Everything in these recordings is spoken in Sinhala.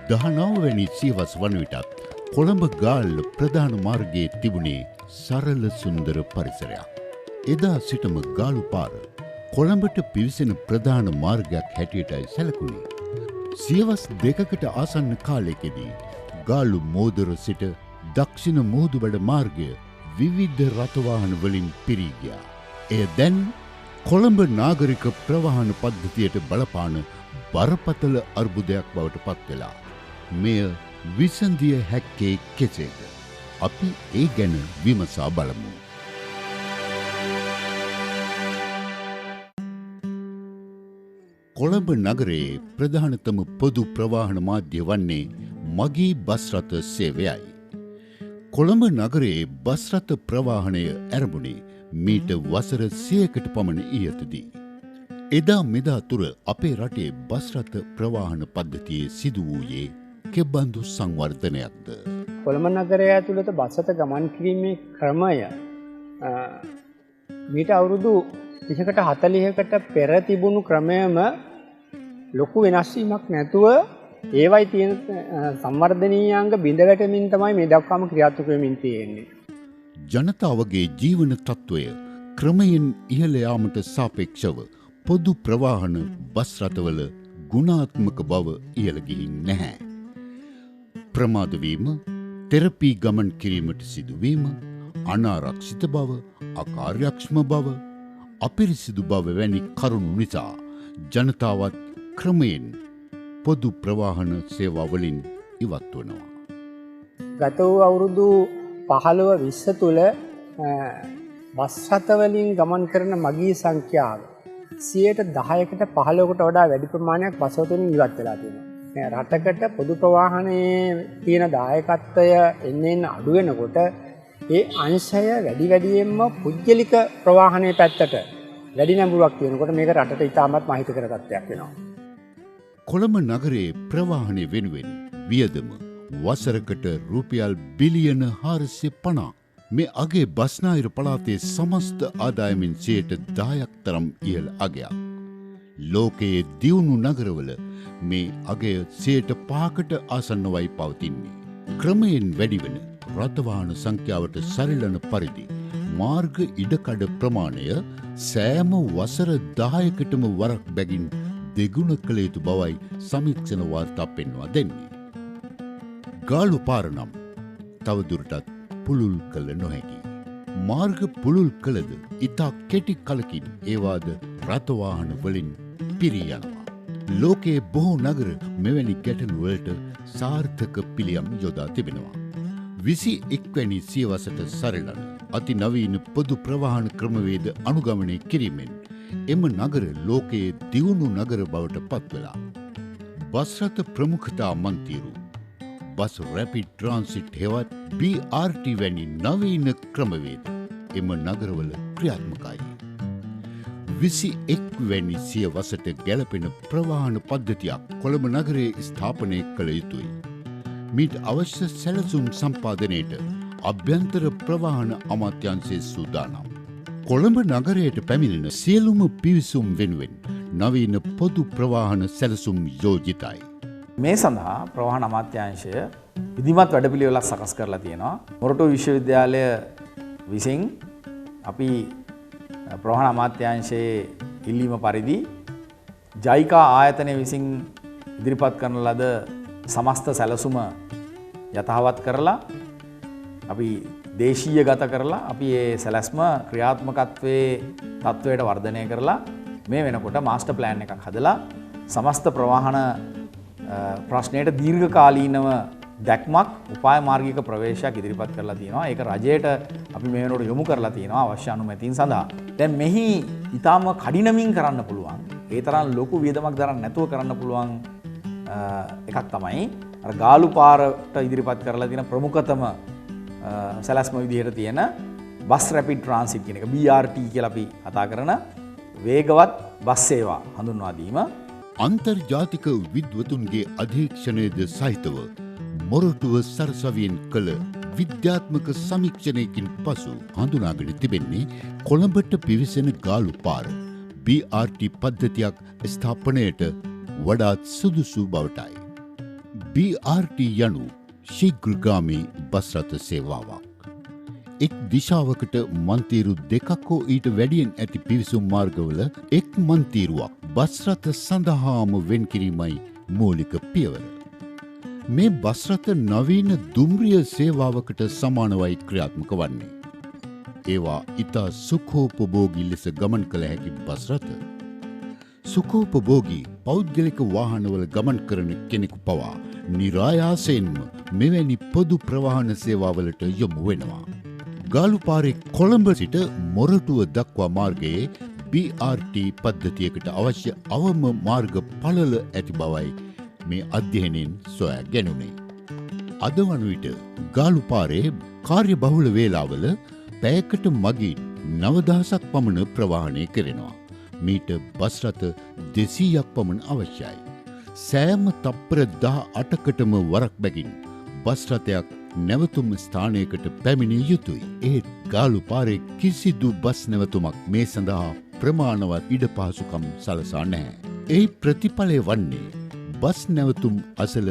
19 සියවස් වන විටත් කොළඹ ගාල්ල ප්‍රධාන මාර්ගයේ තිබුණේ සරල සුන්දර පරිසරයක්. එදා සිටම ගාලු පාර කොළඹට පිවිසෙන ප්‍රධාන මාර්ගයක් හැටියටයි සැලකුණේ. සියවස් දෙකකට ආසන්න කාලයකදී ගාලු මෝදර සිට දක්ෂිණ මුහුදුබඩ මාර්ගය විවිධ රථවාහන වලින් පිරී ගියා. එය දැන් කොළඹ නාගරික ප්‍රවාහන පද්ධතියට බලපාන බරපතල අර්බුදයක් බවට පත් වෙලා. මෙය විසඳිය හැක්කේ කෙසේද? අපි ඒ ගැන විමසා බලමු. කොළඹ නගරයේ ප්‍රධානතම පොදු ප්‍රවාහන මාධ්‍ය වන්නේ මගී බස් රථ සේවයයි. කොළඹ නගරයේ බස් රථ ප්‍රවාහනය ආරම්භුනේ මීට වසර 100කට පමණ ඉහතදී. එදා මෙදා තුර අපේ රටේ බස් රථ ප්‍රවාහන පද්ධතියේ සිදු වූයේ කෙබඳු සංවර්ධනයක්ද? කොළඹ නගරය ඇතුළත බස් රථ ගමන් කිරීමේ ක්‍රමය මීට අවුරුදු 30කට 40කට පෙර තිබුණු ක්‍රමයම ලොකු වෙනස් වීමක් නැතුව ඒවයි තියෙන සංවර්ධනීයාංග බිඳ වැටෙමින් තමයි මේ දක්වාම ක්‍රියාත්මක වෙමින් තියෙන්නේ. ජනතාවගේ ජීවන තත්ත්වය ක්‍රමයෙන් ඉහළ යාමට සාපේක්ෂව පොදු ප්‍රවාහන බස් රථවල ගුණාත්මක බව ඉහළ ගිහින් නැහැ. ප්‍රමාද වීම, තෙරපී ගමන් කිරීමට සිදුවීම, අනාරක්ෂිත බව, අකාර්යක්ෂම බව, අපිරිසිදු බව වැනි කරුණු නිසා ජනතාවත් ක්‍රමයෙන් පොදු ප්‍රවාහන සේවාවලින් ඉවත් වනවා. ගත වූ අවුරුදු 15-20 තුළ බස් රථවලින් ගමන් කරන මගී සංඛ්‍යාව 10%කට 15%කට වඩා වැඩි ප්‍රමාණයක් බස් රථවලින් ඉවත් වෙලා තියෙනවා. රටකට පොදු ප්‍රවාහනයේ තියෙන දායකත්වය එන්න අඩු වෙනකොට ඒ අංශය වැඩි වැඩියෙන්ම පුද්ගලික ප්‍රවාහනයේ පැත්තට වැඩි නැඹුරුවක් තියෙනකොට මේක රටට ඉතාමත් මහිතකර තත්ත්වයක් වෙනවා. කොළඹ නගරයේ ප්‍රවාහනය වෙනුවෙන් වියදම වසරකට රුපියල් බිලියන 450. මේ අගේ බස්නාහිර පළාතේ සමස්ත ආදායමින් 10% තරම් ඉහළ අගයක්. ලෝකයේ දියුණු නගරවල මේ අගය 5%කට ආසන්නවයි පවතින්නේ. ක්‍රමයෙන් වැඩිවන රථවාහන සංඛ්‍යාවට සරිලන පරිදි මාර්ග ඉඩකඩ ප්‍රමාණය සෑම වසර 10කටම වරක් බැගින් දෙගුණ කළ යුතු බවයි සමීක්ෂණ වාර්තා පෙන්වා දෙන්නේ. ගාලු පාර නම් තවදුරටත් පුළුල් කළ නොහැකි. මාර්ග පුළුල් කළද ඉතා කෙටි කලකින් ඒවාද රථවාහන වලින් පිරී යනවා. ලෝකයේ බොහෝ නගර මෙවැනි ගැටලු වලට සාර්ථක පිළියම් යොදා තිබෙනවා. 21 වැනි සියවසට සරිලන අතිනවීන පොදු ප්‍රවාහන ක්‍රමවේද අනුගමනය කිරීමෙන් එම නගර ලෝකයේ දියුණු නගර බවට පත්වෙලා. බස් රථ ප්‍රමුඛතා මන්තිරු, බස් රැපිඩ් ට්‍රාන්සිට් හෙවත් BRT වැනි නවීන ක්‍රමවේද එම නගරවල ක්‍රියාත්මකයි. 21 වැනි සියවසට ගැලපෙන ප්‍රවාහන පද්ධතියක් කොළඹ නගරයේ ස්ථාපනය කළ යුතුයි. මීට අවශ්‍ය සැලසුම් සම්පාදනයට අභ්‍යන්තර ප්‍රවාහන අමාත්‍යාංශයේ සූදානම්. කොළඹ නගරයට පැමිණෙන සියලුම පිවිසුම් වෙනුවෙන් නවීන පොදු ප්‍රවාහන සැලසුම් යෝජිතයි. මේ සඳහා ප්‍රවාහන අමාත්‍යාංශය විධිමත් වැඩපිළිවෙලක් සකස් කරලා තියෙනවා. මොරටු විශ්වවිද්‍යාලය විසින් අපි ප්‍රවාහන අමාත්‍යාංශයේ ඉල්ලීම පරිදි ජයිකා ආයතනය විසින් ඉදිරිපත් කරන ලද සමස්ත සැලසුම යථාවත් කරලා අපි දේශීය ගත කරලා අපි ඒ සැලැස්ම ක්‍රියාත්මකත්වයේ තත්ත්වයට වර්ධනය කරලා මේ වෙනකොට මාස්ටර් ප්ලෑන් එකක් හදලා සමස්ත ප්‍රවාහන ප්‍රශ්නයට දීර්ඝකාලීනව දැක්මක් උපාය මාර්ගික ප්‍රවේශයක් ඉදිරිපත් කරලා තියෙනවා. ඒක රජයට අපි මේ වෙනකොට යොමු කරලා තියෙනවා අවශ්‍ය අනුමැතින් සඳහා. දැන් මෙහි ඊටාම කඩිනමින් කරන්න පුළුවන්. ඒ තරම් ලොකු වියදමක් දරන්න නැතුව කරන්න පුළුවන් එකක් තමයි අර ගාලු පාරට ඉදිරිපත් කරලා තියෙන ප්‍රමුඛතම සැලැස්ම විදිහට තියෙන බස් රැපිඩ් ට්‍රාන්සිට් කියන එක BRT කියලා අපි කතා කරන වේගවත් බස් සේවා හඳුන්වා දීම. අන්තර්ජාතික විද්වතුන්ගේ අධීක්ෂණයද සහිතව මොරටුව සරසවියෙන් කළ විද්‍යාත්මක සමීක්ෂණයකින් පසු හඳුනාගෙන තිබෙන්නේ කොළඹට පිවිසෙන ගාලු පාර BRT පද්ධතියක් ස්ථාපනයට වඩාත් සුදුසු බවටයි. BRT යනු ශීඝ්‍රගාමී බස් රථ සේවාවක්. එක් දිශාවකට මන්තීරු දෙකක් හෝ ඊට වැඩියෙන් ඇති පිවිසුම් මාර්ගවල එක් මන්තීරුවක් බස් රථ සඳහාම වෙන් කිරීමයි මූලික පියවර. මේ බස් රථ නවීන දුම්රිය සේවාවකට සමානවයි ක්‍රියාත්මක වන්නේ. ඒවා ඉතා සුඛෝපභෝගී ලෙස ගමන් කළ හැකි බස් රථ. සුඛෝපභෝගී පෞද්ගලික වාහනවල ගමන් කරන කෙනෙකු පවා නිරායාසයෙන්ම මෙවැනි පොදු ප්‍රවාහන සේවාවලට යොමු වෙනවා. ගාලුපාරේ කොළඹ සිට මොරටුව දක්වා මාර්ගයේ BRT පද්ධතියකට අවශ්‍ය අවම මාර්ග පළල ඇති බවයි මේ අධ්‍යයනයෙන් සොයා ගැනුනේ. අද වන විට ගාලුපාරේ කාර්යබහුල වේලාවල පැයකට මගින් 9000ක් පමණ ප්‍රවාහනය කරනවා. මීට බස් රථ 200ක් පමණ අවශ්‍යයි. සෑම තප්පර 18කටම වරක් බැගින් බස් රථයක් නැවතුම් ස්ථානයකට පැමිණිය යුතුයි. ඒත් ගාලුපාරේ කිසිදු බස් නැවතුමක් මේ සඳහා ප්‍රමාණවත් ඉඩ පහසුකම් සලසා නැහැ. එහි ප්‍රතිඵලය වන්නේ බස් නැවතුම් අසල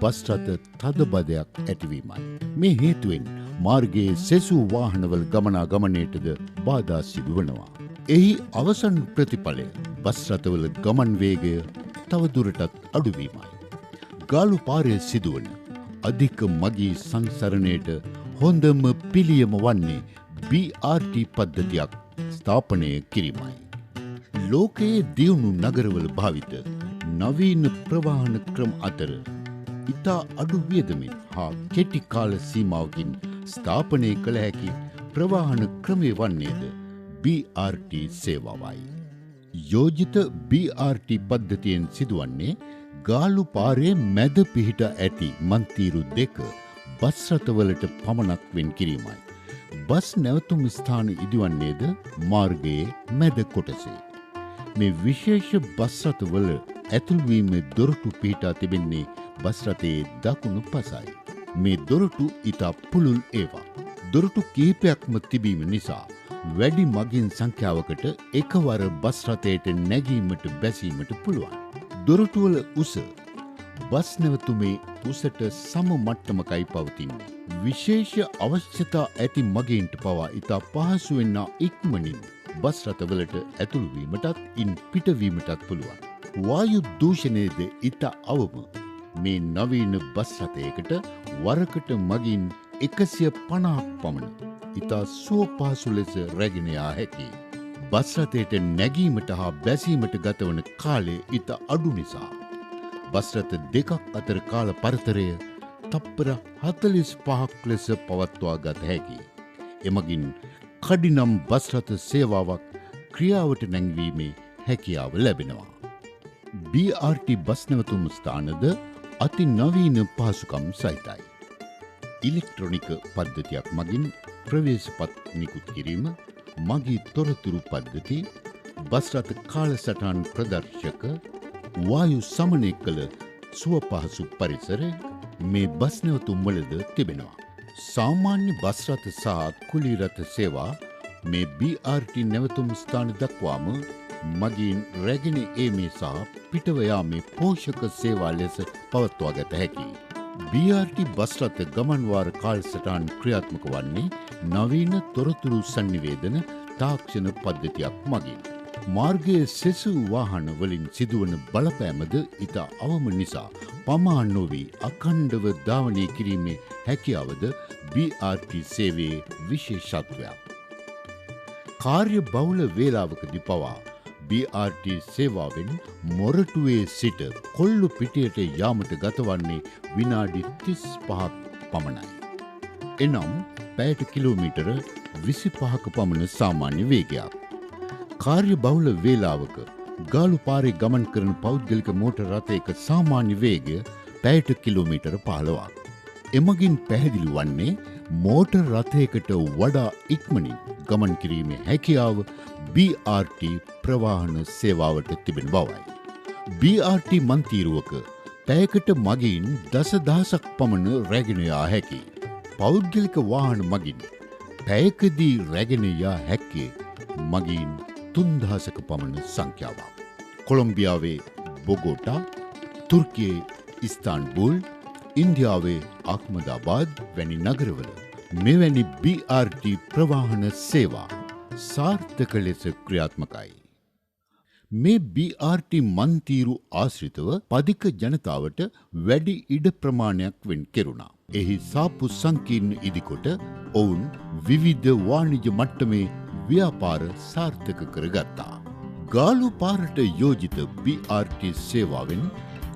බස් රථ තදබදයක් ඇතිවීමයි. මේ හේතුවෙන් මාර්ගයේ සෙසු වාහනවල ගමනාගමනයටද බාධා සිදුවනවා. එහි අවසන් ප්‍රතිඵලය බස් රථවල ගමන් වේගය තවදුරටත් අඩුවීමයි. ගාලුපාරේ සිදුවන අධික මගී සංසරණයට හොඳම පිළියම වන්නේ BRT පද්ධතියක් ස්ථාපනය කිරීමයි. ලෝකයේ දියුණු නගරවල භාවිත නවීන ප්‍රවාහන ක්‍රම අතර ඉතා අඩු වියදමින් හා කෙටි කාල සීමාවකින් ස්ථාපනය කළ හැකි ප්‍රවාහන ක්‍රමය වන්නේද BRT සේවාවයි. යෝජිත BRT පද්ධතියෙන් සිදුවන්නේ ගාලුපාරේ මැද පිහිට ඇති මන්තීරු දෙක බස් රථවලට පමණක් වෙන් කිරීමයි. බස් නැවතුම් ස්ථාන ඉදිවන්නේද මාර්ගයේ මැද කොටසේ. මේ විශේෂ බස් රථවල ඇතුල්වීම දොරටු පිහිටා තිබෙන්නේ බස් රථයේ දකුණු පසයි. මේ දොරටු ඉතා පුළුල් ඒවා. දොරටු කිහිපයක්ම තිබීම නිසා වැඩි මගින් සංඛ්‍යාවකට එකවර බස් රථයට නැගීමට බැසීමට පුළුවන්. දොරටුවල උස බස් නැවතුමේ උසට සම මට්ටමකයි පවතින්නේ. විශේෂ අවශ්‍යතා ඇති මගීන්ට පවා ඉතා පහසුවෙන් ඉක්මනින් බස් රථවලට ඇතුළුවීමටත් ඉන් පිටවීමටත් පුළුවන්. වායු දූෂණයද ඉතා අවම. මේ නවීන බස් රථයකට වරකට මගින් 150ක් පමණ ඉතා සුවපහසු ලෙස රැගෙන යා හැකියි. බස් රථයට නැගීමට හා බැසීමට ගතවන කාලය ඉතා අඩු නිසා බස් රථ දෙකක් අතර කාල පරතරය තප්පර 45ක් ලෙස පවත්වා ගත හැකියි. එමගින් කඩිනම් බස් රථ සේවාවක් ක්‍රියාවට නැංවීමේ හැකියාව ලැබෙනවා. BRT බස් නැවතුම් ස්ථානද අති නවීන පහසුකම් සහිතයි. ඉලෙක්ට්‍රොනික පද්ධතියක් මගින් ප්‍රවේශපත් නිකුත් කිරීම, මගී තොරතුරු පද්ධති, බස් රථ කාලසටහන් ප්‍රදර්ශක, වායු සමනය කළ සුවපහසු පරිසරය මේ බස් නැවතුම්වලද තිබෙනවා. සාමාන්‍ය බස් රථ සහ කුලී රථ සේවා මේ BRT නැවතුම් ස්ථාන දක්වාම මගින් රැගෙන ඒමේ සහ පිටව යාමේ පෝෂක සේවා ලෙස පවත්වා ගත හැකියි. BRT බස් රථ ගමන්වාර කාලසටහන් ක්‍රියාත්මක වන්නේ නවීන තොරතුරු සංනිවේදන තාක්ෂණ පද්ධතියක් මගින්. මාර්ගයේ සෙසු වාහන වලින් සිදුවන බලපෑමද ඉතා අවම නිසා පමා නොවී අඛණ්ඩව ධාවනය කිරීමේ හැකියාවද BRT සේවයේ විශේෂත්වයක්. කාර්ය බහුල වේලාවකදී පවා BRT සේවාවෙන් මොරටුවේ සිට කොල්ලු පිටියට යාමට ගතවන්නේ විනාඩි 35ක් පමණයි. එනම් පැයට කිලෝමීටර 25ක පමණ සාමාන්‍ය වේගයක්. කාර්ය බහුල වේලාවක ගාලුපාරේ ගමන් කරන පෞද්ගලික මෝටර් රථයක සාමාන්‍ය වේගය පැයට කිලෝමීටර 15ක්. එමගින් පැහැදිලි වන්නේ මෝටර් රථයකට වඩා ඉක්මනින් ගමන් කිරීමේ හැකියාව BRT ප්‍රවාහන සේවාවට තිබෙන බවයි. BRT මන්තීරුවක පැයකට මගින් දසදහසක් පමණ රැගෙන යා හැකි. පෞද්ගලික වාහන මගින් පැයකදී රැගෙන යා හැක්කේ මගින් 3000ක පමණ සංඛ්‍යාවක්. කොලොම්බියාවේ බොගෝටා, තුර්කියේ ඉස්තාන්බුල්, ඉන්දියාවේ අහ්මදාබාද් වැනි නගරවල මෙවැනි BRT ප්‍රවාහන සේවා සාර්ථක ලෙස ක්‍රියාත්මකයි. මේ BRT මන්තීරු ආශ්‍රිතව පදික ජනතාවට වැඩි ඉඩ ප්‍රමාණයක් වෙන් කෙරුණා. එහි සාප්පු සංකීර්ණ ඉදිකොට ඔවුන් විවිධ වාණිජ මට්ටමේ ව්‍යාපාර සාර්ථක කරගත්තා. ගාලු පාරට යෝජිත BRT සේවාවෙන්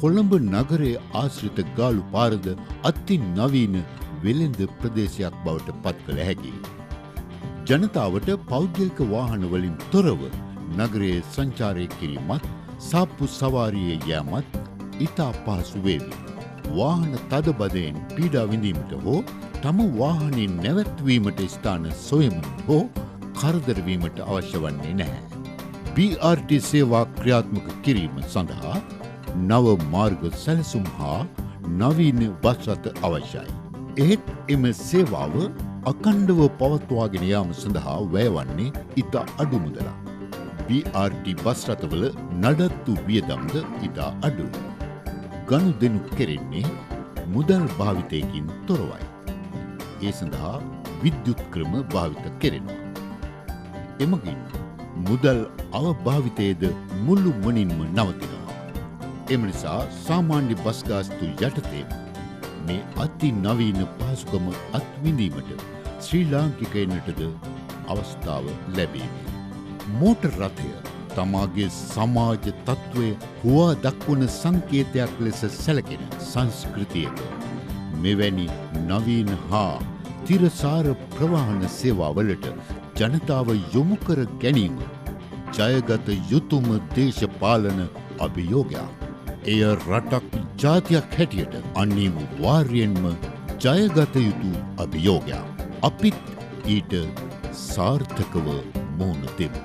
කොළඹ නගරයේ ආශ්‍රිත ගාලු පාරද අති නවීන වෙළෙඳ ප්‍රදේශයක් බවට පත් කළ හැකියි. ජනතාවට පෞද්ගලික වාහන වලින් තොරව නගරයේ සංචාරය කිරීමත් සාප්පු සවාරියේ යෑමත් ඉතා පහසු වේවි. වාහන තදබදයෙන් පීඩා විඳීමට හෝ තම වාහනේ නැවැත්වීමට ස්ථාන සොයමින් හෝ කරදර වීමට අවශ්‍ය වන්නේ නැහැ. BRT සේවා ක්‍රියාත්මක කිරීම සඳහා නව මාර්ග සැලසුම් හා නවීන බස් රථ අවශ්‍යයි. එහෙත් එම සේවාව අඛණ්ඩව පවත්වාගෙන යාම සඳහා වැයවන්නේ ඉතා අඩු මුදලක්. BRT බස් රථවල නඩත්තු වියදම්ද ඉතා අඩුයි. ගනුදෙනු කෙරෙන්නේ මුදල් භාවිතයකින් තොරවයි. ඒ සඳහා විද්‍යුත් ක්‍රම භාවිත කෙරෙනවා. එමගින් මුදල් අවභාවිතයේද මුළු මනින්ම නවතිනවා. එම නිසා සාමාන්‍ය බස් ගාස්තු යටතේ මේ අති නවීන පහසුකම අත්විඳීමට ශ්‍රී ලාංකිකයනටද අවස්ථාව ලැබේවි. මෝටර් රථය තමාගේ සමාජ තත්ත්වය හුවා දක්වන සංකේතයක් ලෙස සැලකෙන සංස්කෘතියක මෙවැනි නවීන හා තිරසාර ප්‍රවාහන සේවාවලට ජනතාව යොමු කර ගැනීම ජයගත යුතුම දේශපාලන අභියෝගයක්. එය රටක් ජාතියක් හැටියට අනිවාර්යෙන්ම ජයගත යුතු අභියෝගයක්. අපිත් ඊට සාර්ථකව මුහුණ දෙමු.